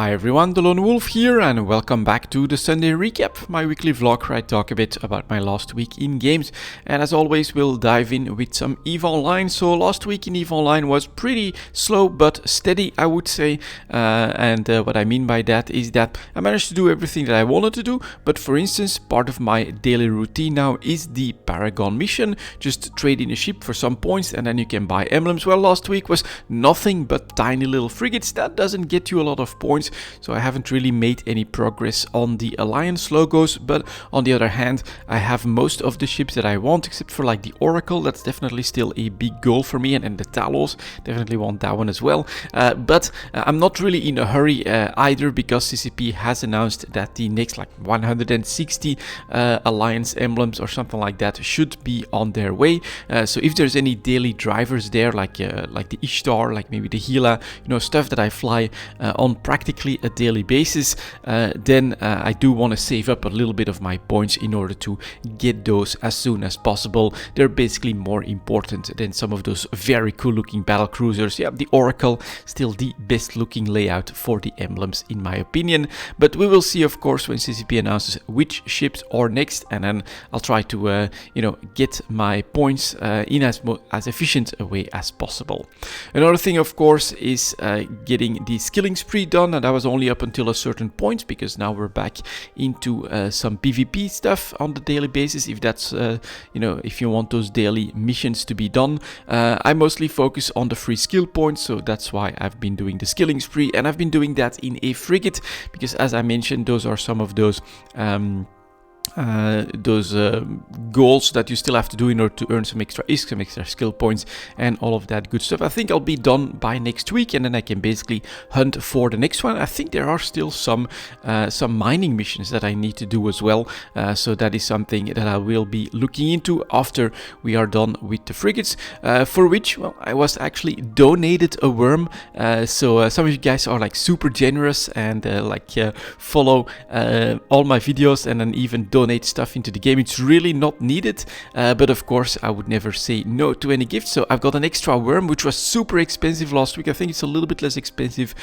Hi everyone, delonewolf here and welcome back to the Sunday Recap, my weekly vlog where I talk a bit about my last week in games. And as always, we'll dive in with some EVE Online. So last week in EVE Online was pretty slow but steady, I would say. What I mean by that is that I managed to do everything that I wanted to do. But for instance, part of my daily routine now is the Paragon mission. Just trade in a ship for some points and then you can buy emblems. Well, last week was nothing but tiny little frigates. That doesn't get you a lot of points. So I haven't really made any progress on the Alliance logos, but on the other hand, I have most of the ships that I want, except for like the Oracle. That's definitely still a big goal for me, and the Talos, definitely want that one as well. But I'm not really in a hurry either, because CCP has announced that the next like 160 Alliance emblems or something like that should be on their way. So if there's any daily drivers there, like the Ishtar, like maybe the Gila, stuff that I fly on practically a daily basis, then I do want to save up a little bit of my points in order to get those as soon as possible. They're basically more important than some of those very cool looking battle cruisers. Yeah, the Oracle, still the best looking layout for the emblems in my opinion. But we will see, of course, when CCP announces which ships are next, and then I'll try to get my points in as efficient a way as possible. Another thing, of course, is getting the skilling spree done, and that was only up until a certain point, because now we're back into some PvP stuff on the daily basis, if that's if you want those daily missions to be done. I mostly focus on the free skill points, so that's why I've been doing the skilling spree, and I've been doing that in a frigate, because as I mentioned, those are some of those goals that you still have to do in order to earn some extra skill points and all of that good stuff. I think I'll be done by next week, and then I can basically hunt for the next one. I think there are still some mining missions that I need to do as well, so that is something that I will be looking into after we are done with the frigates, for which, well, I was actually donated a worm. So some of you guys are like super generous and follow all my videos and then even donate stuff into the game. It's really not needed, but of course I would never say no to any gift. So I've got an extra worm, which was super expensive last week. I think it's a little bit less expensive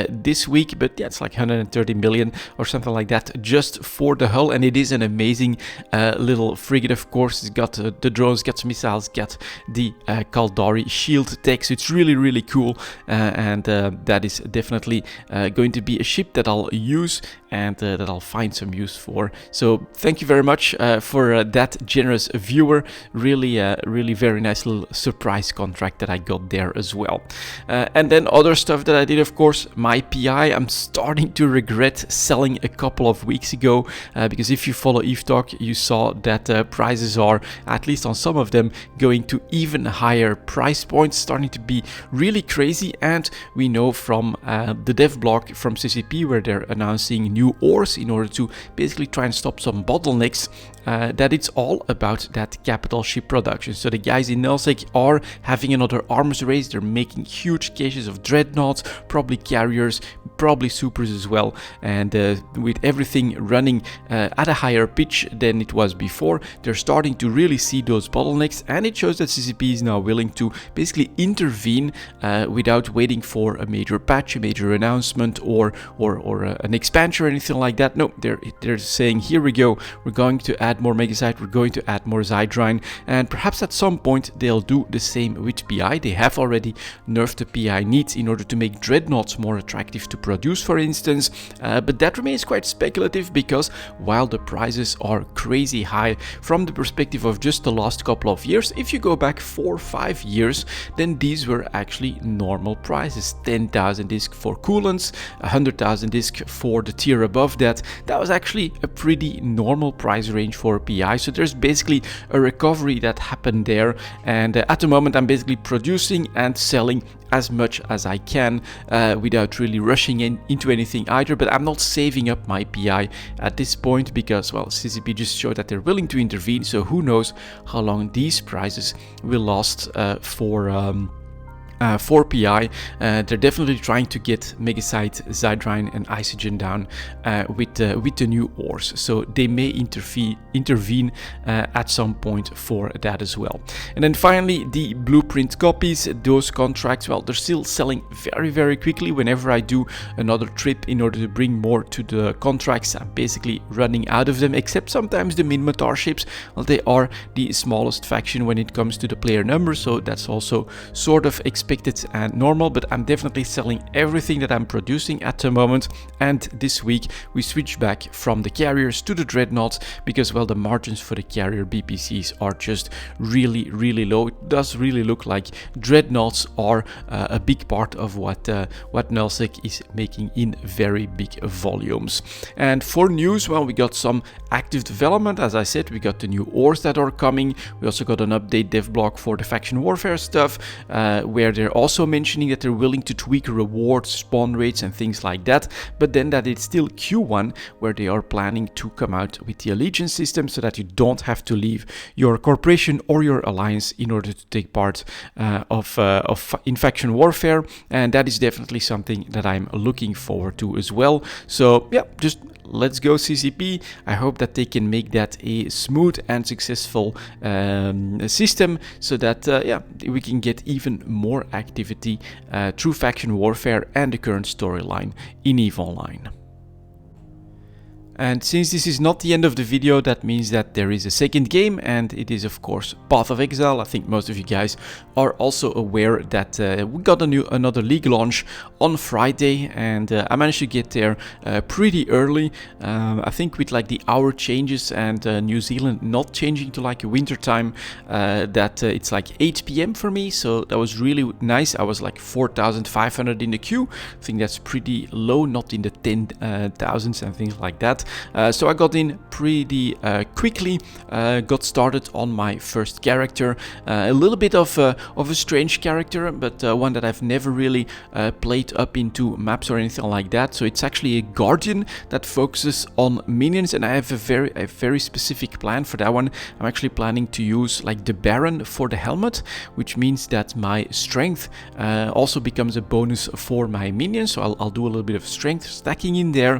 this week, but yeah, it's like 130 million or something like that just for the hull, and it is an amazing little frigate. Of course, it's got the drones, got some missiles, got the Kaldari shield tech, so it's really cool, and that is definitely going to be a ship that I'll use and that I'll find some use for. So thank you very much for that generous viewer. Really very nice little surprise contract that I got there as well. And then other stuff that I did, of course, my PI, I'm starting to regret selling a couple of weeks ago, because if you follow EVE Talk, you saw that prices are, at least on some of them, going to even higher price points, starting to be really crazy. And we know from the dev blog from CCP, where they're announcing new ores in order to basically try and stop some bottlenecks, that it's all about that capital ship production. So the guys in Nelsec are having another arms race. They're making huge caches of dreadnoughts, probably carriers, probably supers as well, and with everything running at a higher pitch than it was before, they're starting to really see those bottlenecks, and it shows that CCP is now willing to basically intervene without waiting for a major patch, a major announcement, or an expansion or anything like that. No, they're saying, here we go, we're going to add more Megasite, we're going to add more Zydrine, and perhaps at some point they'll do the same with PI. They have already nerfed the PI needs in order to make dreadnoughts more attractive to produce, for instance, but that remains quite speculative, because while the prices are crazy high from the perspective of just the last couple of years, if you go back 4 or 5 years, then these were actually normal prices. 10,000 disc for coolants, 100,000 disc for the tier above that. That was actually a pretty normal price range for PI, so there's basically a recovery that happened there, and at the moment I'm basically producing and selling as much as I can without really rushing into anything either. But I'm not saving up my PI at this point, because, well, CCP just showed that they're willing to intervene, so who knows how long these prices will last for for PI. They're definitely trying to get Megasite, Zydrine and Isogen down with the new ores, so they may intervene at some point for that as well. And then finally, the blueprint copies, those contracts, well, they're still selling very quickly. Whenever I do another trip in order to bring more to the contracts, I'm basically running out of them, except sometimes the Minmatar ships. Well, they are the smallest faction when it comes to the player number, so that's also sort of expected and normal, but I'm definitely selling everything that I'm producing at the moment. And this week we switched back from the carriers to the dreadnoughts because, well, the margins for the carrier BPCs are just really low. It does really look like dreadnoughts are a big part of what Nullsec is making in very big volumes. And for news, well, we got some active development. As I said, we got the new ores that are coming. We also got an update dev block for the faction warfare stuff, where they're also mentioning that they're willing to tweak rewards, spawn rates and things like that, but then that it's still Q1 where they are planning to come out with the allegiance system so that you don't have to leave your corporation or your alliance in order to take part in faction warfare, and that is definitely something that I'm looking forward to as well. So yeah, just let's go CCP. I hope that they can make that a smooth and successful system so that yeah, we can get even more activity through faction warfare and the current storyline in EVE Online. And since this is not the end of the video, that means that there is a second game, and it is of course Path of Exile. I think most of you guys are also aware that we got another league launch on Friday, and I managed to get there pretty early. I think with like the hour changes and New Zealand not changing to like a winter time, that it's like 8 PM for me, so that was really nice. I was like 4,500 in the queue. I think that's pretty low, not in the 10,000s and things like that. So I got in pretty quickly, got started on my first character, a little bit of a strange character, but one that I've never really played up into maps or anything like that. So it's actually a guardian that focuses on minions, and I have a very specific plan for that one. I'm actually planning to use like the Baron for the helmet, which means that my strength also becomes a bonus for my minions. So I'll do a little bit of strength stacking in there,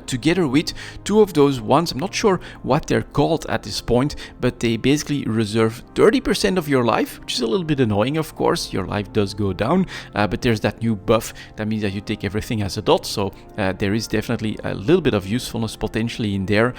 together with two of those ones. I'm not sure what they're called at this point, but they basically reserve 30% of your life, which is a little bit annoying, of course. Your life does go down, but there's that new buff that means that you take everything as a dot, so there is definitely a little bit of usefulness potentially in there.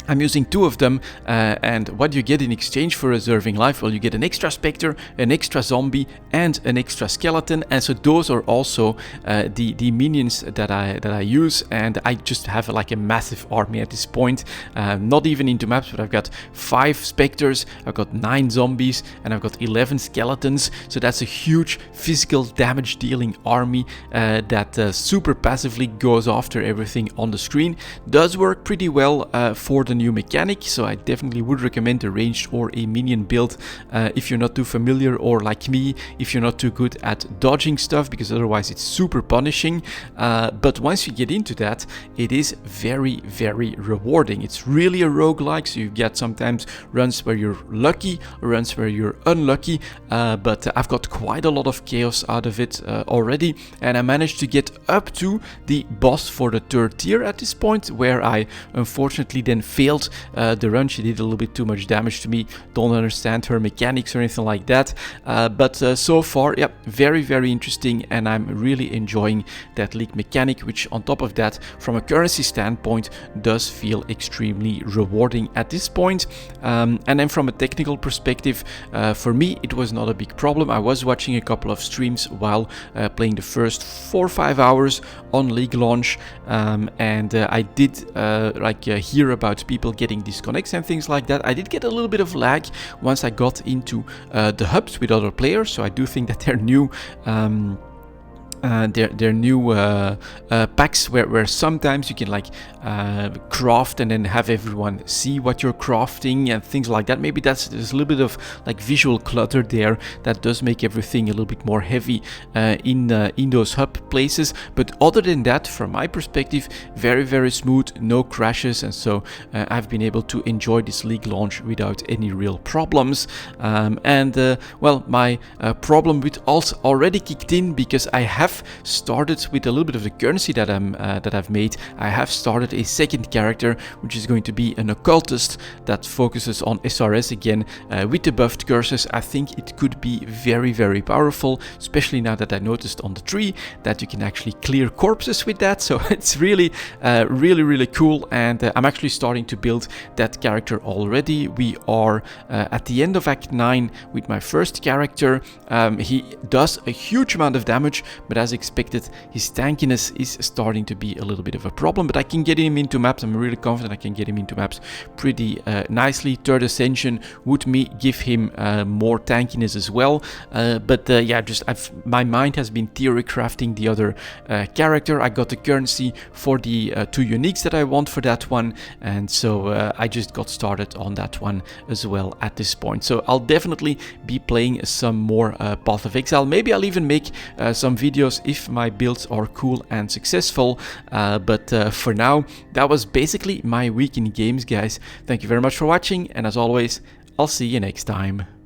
I'm using two of them, and what you get in exchange for reserving life, well, you get an extra Spectre, an extra Zombie, and an extra Skeleton, and so those are also the minions that I use, and I just have like a massive army at this point, not even into maps, but I've got 5 Spectres, I've got 9 Zombies, and I've got 11 Skeletons, so that's a huge physical damage dealing army that super passively goes after everything on the screen. Does work pretty well for the new mechanic, so I definitely would recommend a ranged or a minion build if you're not too familiar, or like me, if you're not too good at dodging stuff, because otherwise it's super punishing. But once you get into that, it is very rewarding. It's really a roguelike, so you get sometimes runs where you're lucky, runs where you're unlucky, but I've got quite a lot of chaos out of it already, and I managed to get up to the boss for the 3rd tier at this point, where I unfortunately then failed the run. She did a little bit too much damage to me. Don't understand her mechanics or anything like that, but so far, yeah, very interesting, and I'm really enjoying that league mechanic, which on top of that, from a currency standpoint, does feel extremely rewarding at this point. And then from a technical perspective, for me it was not a big problem. I was watching a couple of streams while playing the first 4 or 5 hours on league launch, and I did hear about people getting disconnects and things like that. I did get a little bit of lag once I got into the hubs with other players, so I do think that their new their new packs where sometimes you can like craft and then have everyone see what you're crafting and things like that. Maybe there's a little bit of like visual clutter there that does make everything a little bit more heavy in those hub places. But other than that, from my perspective, very smooth, no crashes, and so I've been able to enjoy this league launch without any real problems. Well, my problem with alts already kicked in, because I have started with a little bit of the currency that I've made. I have started a second character, which is going to be an occultist that focuses on SRS again with the buffed curses. I think it could be very powerful, especially now that I noticed on the tree that you can actually clear corpses with that. So it's really cool, and I'm actually starting to build that character already. We are at the end of Act 9 with my first character. He does a huge amount of damage, but as expected, his tankiness is starting to be a little bit of a problem, but I can get him into maps. I'm really confident I can get him into maps pretty nicely. Third Ascension would give him more tankiness as well, yeah, my mind has been theory crafting the other character. I got the currency for the 2 uniques that I want for that one, and so I just got started on that one as well at this point. So I'll definitely be playing some more Path of Exile. Maybe I'll even make some videos if my builds are cool and successful, but for now, that was basically my week in games, guys. Thank you very much for watching, and as always, I'll see you next time.